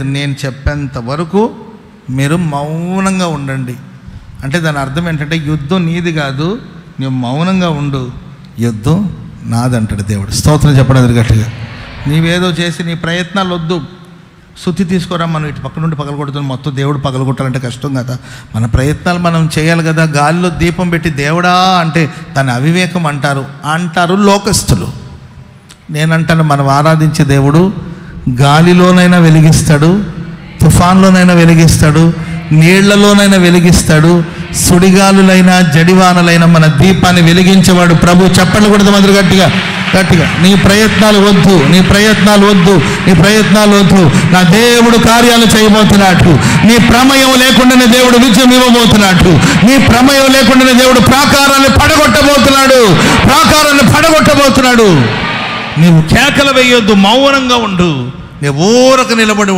లేదు, నేను చెప్పేంత వరకు మీరు మౌనంగా ఉండండి. అంటే దాని అర్థం ఏంటంటే యుద్ధం నీది కాదు, నువ్వు మౌనంగా ఉండు, యుద్ధం నాదంటాడు దేవుడు. స్తోత్రం చెప్పడం గట్టిగా. నీవేదో చేసి నీ ప్రయత్నాలు వద్దు. శుద్ధి తీసుకోరా, మనం ఇటు పక్క నుండి పగలగొడుతున్నాం, మొత్తం దేవుడు పగలగొట్టాలంటే కష్టం కదా. మన ప్రయత్నాలు మనం చేయాలి కదా. గాలిలో దీపం పెట్టి దేవుడా అంటే తన అవివేకం అంటారు లోకస్తులు. నేనంటాను, మనం ఆరాధించే దేవుడు గాలిలోనైనా వెలిగిస్తాడు, తుఫాన్లోనైనా వెలిగిస్తాడు, నీళ్లలోనైనా వెలిగిస్తాడు, సుడిగాలులైనా జడివానలైనా మన దీపాన్ని వెలిగించేవాడు ప్రభు. చెప్పండి కూడా మొదలు గట్టిగా గట్టిగా. నీ ప్రయత్నాలు వద్దు, నీ ప్రయత్నాలు వద్దు, నీ ప్రయత్నాలు వద్దు. నా దేవుడు కార్యాలు చేయబోతున్నాడు. నీ ప్రమేయం లేకుండానే దేవుడు విజయం ఇవ్వబోతున్నాడు. నీ ప్రమేయం లేకుండానే దేవుడు ప్రాకారాన్ని పడగొట్టబోతున్నాడు. నీవు కేకలు వేయొద్దు, మౌనంగా ఉండు, నీ ఊరక నిలబడి